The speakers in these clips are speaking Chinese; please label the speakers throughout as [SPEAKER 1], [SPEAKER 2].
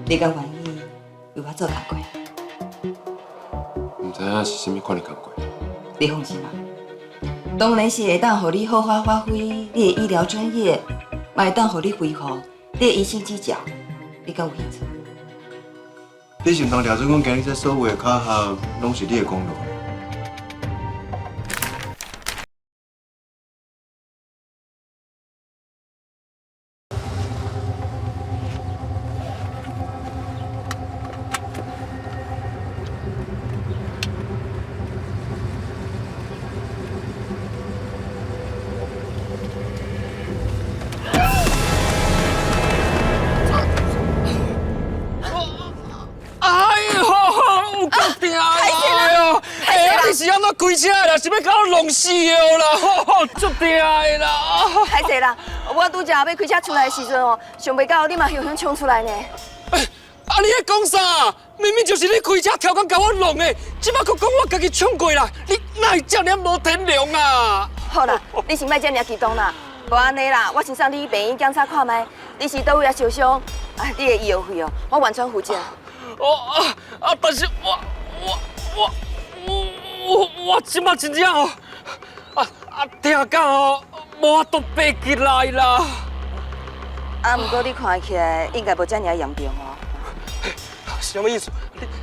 [SPEAKER 1] 你敢愿意为我做工课？
[SPEAKER 2] 唔知影是甚物款的工课。
[SPEAKER 1] 你放心啦，当然是会当互你好好发挥你的医疗专业，嘛会当互你恢复你的医生指教。你敢有兴趣？
[SPEAKER 3] 你是毋通抓准讲今日这所有的考核拢是你的功劳？
[SPEAKER 4] 是安怎开车啦？是要甲我弄死哦啦！足痛的啦！
[SPEAKER 5] 歹势啦，我拄则要开车出来的时阵哦，想袂到你嘛雄冲出来呢。
[SPEAKER 4] 啊，你在讲啥？明明就是你开车超工甲我弄的，即摆佫讲我家己冲过啦！你哪会这么无天良啊？
[SPEAKER 5] 好啦，你先莫这么激动啦，无安尼啦，我先送你去病院检查看卖，你是倒位啊受伤？啊，你的医药费哦，我完全负责。
[SPEAKER 4] 但是我即马真正哦，痛到哦，无法度爬起来啦。
[SPEAKER 5] 啊，不过你看起来应该无这么严重哦。
[SPEAKER 4] 什么意思？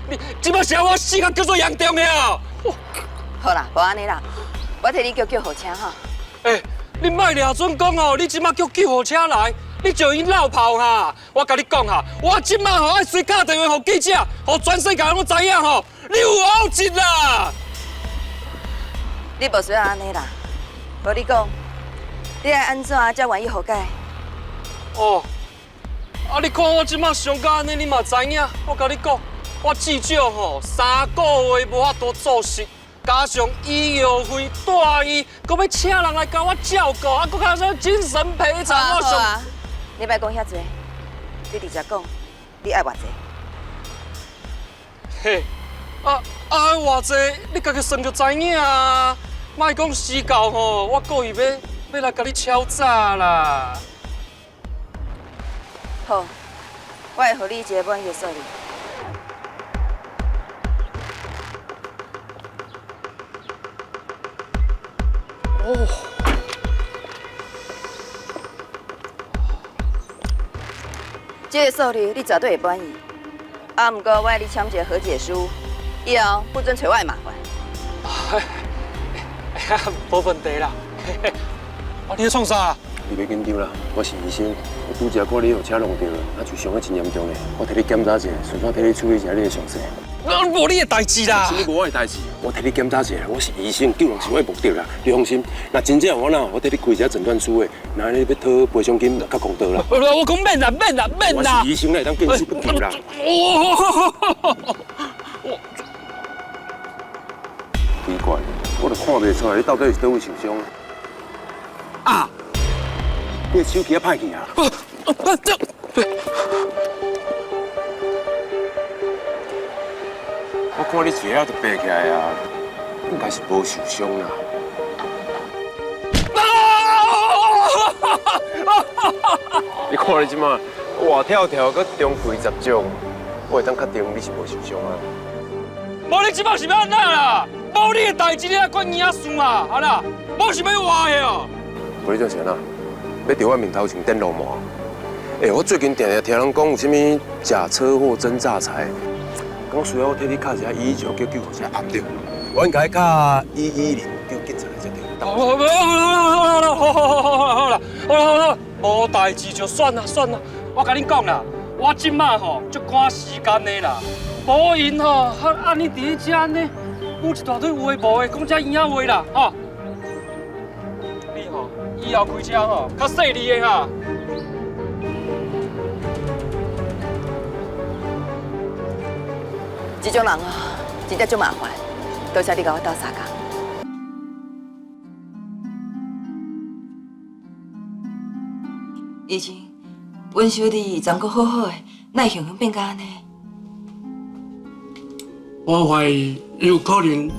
[SPEAKER 4] 你即马是要我死，叫做严重的啊？
[SPEAKER 5] 好啦，无安尼啦，我替你叫护车哈。
[SPEAKER 4] 你莫抓准讲哦，你即马叫救护车来，你就因闹炮哈！我甲你讲哈，我即马吼爱随打电话给记者，互全世界拢知影吼，你有后劲啦！
[SPEAKER 5] 你无需要安尼啦，无你讲，你爱安怎才愿意和解？
[SPEAKER 4] 你看我即马伤到安尼，你嘛知影？我甲你讲，我至少吼3个月无法度做事，加上医药费、大医，搁要请人来甲我照顾，搁加上精神赔偿，我
[SPEAKER 5] 好啊，你莫讲遐济，你直接讲，你爱偌济？
[SPEAKER 4] 嘿，偌济，你家己算就知影啊！莫讲死到吼，我故意要来甲你敲诈啦。
[SPEAKER 5] 好，我会予你一个满意的数字。这个数字你绝对会满意。啊，不过我要你签一个和解书，以后不准找我的麻烦。
[SPEAKER 4] 无问题啦。你在创啥？
[SPEAKER 2] 你别紧张啦，我是医生，我拄则看你有车弄到，就伤得真严重的，我替你检查一下，顺便替你处理一下你的伤势。
[SPEAKER 4] 无你的代志啦。
[SPEAKER 2] 什么无我的代志？我替你检查一下，我是医生，救人是我的目的啦。你放心，那真正我替你开一下诊断书的，那你要讨赔偿金较公道啦。
[SPEAKER 4] 我讲免啦，免啦，免啦。
[SPEAKER 2] 我是医生，会当见死不救啦。奇怪，我都看袂出来你到底是倒位受伤。
[SPEAKER 4] 啊！
[SPEAKER 2] 你的手机啊歹去啊！我看你一下就爬起来啊，应该是无受伤啦。你看你即马活跳跳，搁中规10种，我会当确定你是无受伤啊。
[SPEAKER 4] 无你即马是要安怎啦？无你的代志，你还管耳仔事啊？啊啦，我是要活的哦。
[SPEAKER 2] 无你做啥啦？要伫我面头前电路膜？我最近常常听人讲有啥物假车祸真诈财，讲需要我替你敲一下119叫救护车拍着，我应该敲110叫警察来才对。
[SPEAKER 4] 好啦，无代志就算啦。我甲你讲啦，我即马吼足赶时间的啦，无闲吼，安尼伫遮安尼，有一大堆有诶无诶，讲遮硬仔话啦，吼。你吼以后开车吼较细腻的哈。
[SPEAKER 5] 这种人啊，真正足麻烦。多谢你甲我斗相共。
[SPEAKER 1] 医生，阮小弟暂阁好好的，哪会雄雄变甲安尼？
[SPEAKER 6] 我怀疑有可能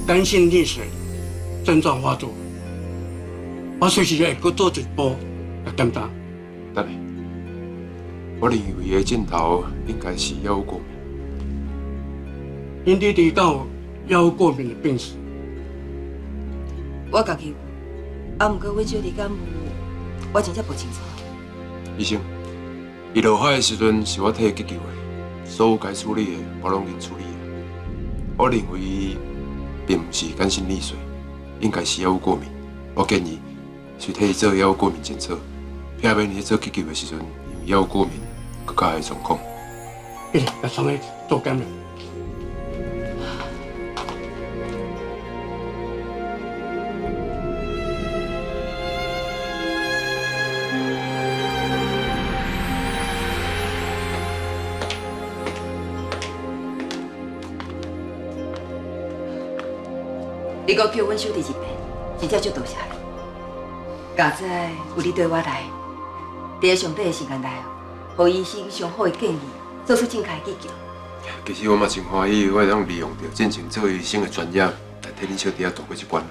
[SPEAKER 6] 肝性溺水症状发作，我随时会搁做一步来检查。
[SPEAKER 2] 得嘞。我认为伊的镜头应该是要有过敏。
[SPEAKER 6] 您弟弟到药物过敏的病史，
[SPEAKER 1] 我家己有，啊，毋过阮小弟敢有，我真正不清楚。
[SPEAKER 2] 医生，伊落海的时阵是我替伊急救的，所有该处理的我拢已经处理了。我认为伊并不是肝性溺水，应该是药物过敏。我建议去替伊做药物过敏检测，避免伊做急救的时阵因为药物过敏，更加的状况。
[SPEAKER 6] 对，要上来做感染。
[SPEAKER 1] 你阁叫阮小弟一遍，真正足多谢你。佳哉有你对我来，伫上帝的时间内，互医生上好的建议，做出正确的急救。
[SPEAKER 2] 其实我嘛真欢喜，我会当利用着进前做医生的专业来替恁小弟度过这关啦。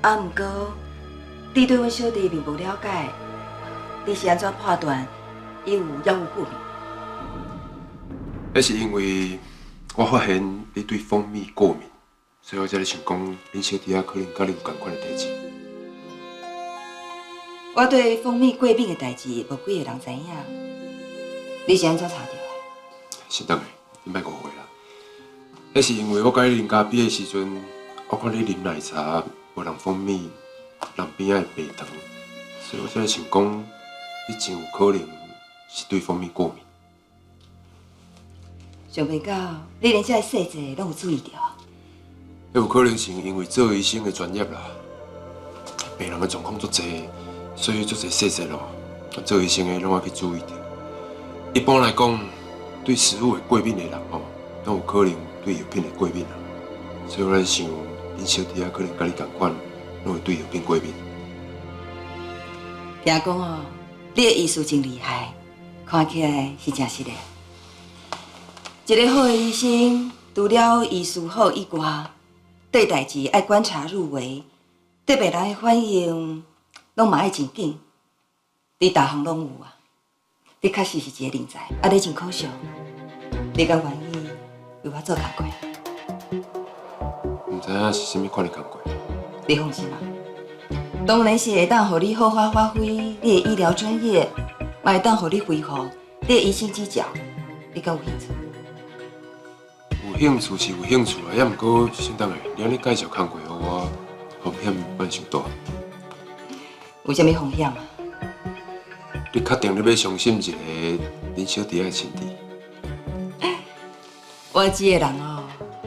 [SPEAKER 1] 啊，毋过你对阮小弟并无了解，你是安怎判断伊有药物过敏？
[SPEAKER 2] 那是因为我发现你对蜂蜜过敏。所以我才会想讲，恁小弟可能甲你有同款的体质。
[SPEAKER 1] 我对蜂蜜过敏的代志，无几个人知影。你是安怎查到的？
[SPEAKER 2] 先等下，你莫误会啦。那是因为我甲你啉咖啡的时阵，我看你啉奶茶无人蜂蜜，人边仔会白糖，所以我才会想讲，你真有可能是对蜂蜜过敏。
[SPEAKER 1] 想袂到你连这细节拢有注意到。
[SPEAKER 2] 也有可能是因为做医生的专业啦，病人的状况足济，所以足济细节咯，做医生的拢要去注意到。一般来讲，对食物会过敏的人吼，拢有可能对药品会过敏啦。所以我在想，恁小弟可能甲你同款，拢会对药品过敏。
[SPEAKER 1] 听讲哦，你的医术真厉害，看起来是真实的。一个好的医生，除了医术好以外，对代志爱观察入微，对病人的反应拢嘛爱真紧，你大项拢有啊！你确实是一个人才，啊，你真可惜，你敢愿意为我做工课？
[SPEAKER 2] 唔知影是甚物款的工课？
[SPEAKER 1] 你放心啊，当然是会当互你好好发挥你的医疗专业，嘛会当互你恢复你的医生指教，你敢有兴趣？
[SPEAKER 2] 有兴趣是有兴趣啊，也毋过先等下，你安尼介绍工课互我，风险莫伤大。
[SPEAKER 1] 有啥物风险啊？
[SPEAKER 2] 你确定你要相信一个恁小弟的亲弟？
[SPEAKER 1] 我这个人哦，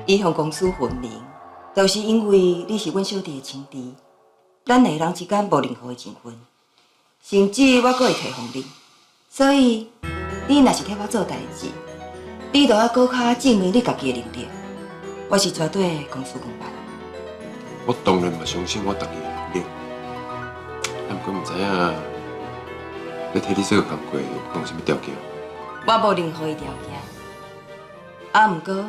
[SPEAKER 1] 影响公司闻名，就是因为你是阮小弟的亲弟，咱两个人之间无任何的情分，甚至我阁会提防你，所以你若是替我做代志，你就要搁较证明你家己的能力，我是绝对会公事公办。
[SPEAKER 2] 我当然嘛相信我家己的能力，但毋过毋知影要替你做个工课用什么条件？
[SPEAKER 1] 我无任何的条件，啊，毋过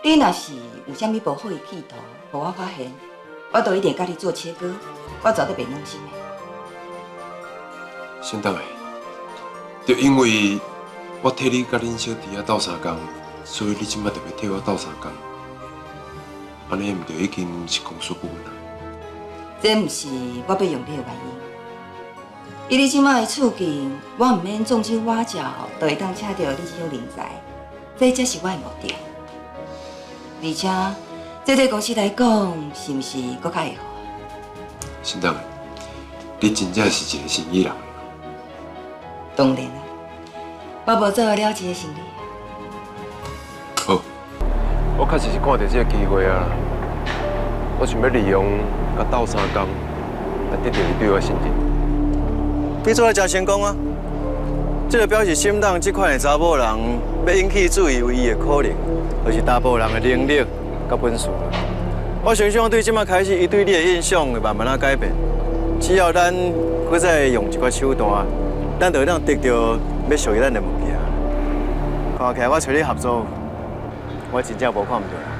[SPEAKER 1] 你若是有啥物不好的企图，互我发现，我就一定甲你做切割，我绝对袂软心的。
[SPEAKER 2] 先等下，就因为我替你甲恁小弟斗3工，所以你即摆特别替我斗3工，安尼毋就已经是公事公办啦？
[SPEAKER 1] 这毋是我要用你的原因。以你即摆的处境，我毋免纵身挖角，就会当请到你这种人才，这才是我的目的。而且，这对公司来讲，是毋是更较会好？
[SPEAKER 2] 先等下，你真正是一个生意人。
[SPEAKER 1] 当然啦，我无做了一个生意。
[SPEAKER 2] 好，我确实是看到这个机会啊，我想要利用甲斗3工，来得到你对我的信任。
[SPEAKER 3] 你做得真成功啊！这就表示心党这款的查某人要引起注意，唯一的可能，就是大部分人的能力甲本事。我相信对即摆开始，伊对你的印象会慢慢啊改变。只要咱搁再用一寡手段，咱就会当得到要属于咱的物件。看起来我找你合作，我真正无看唔对。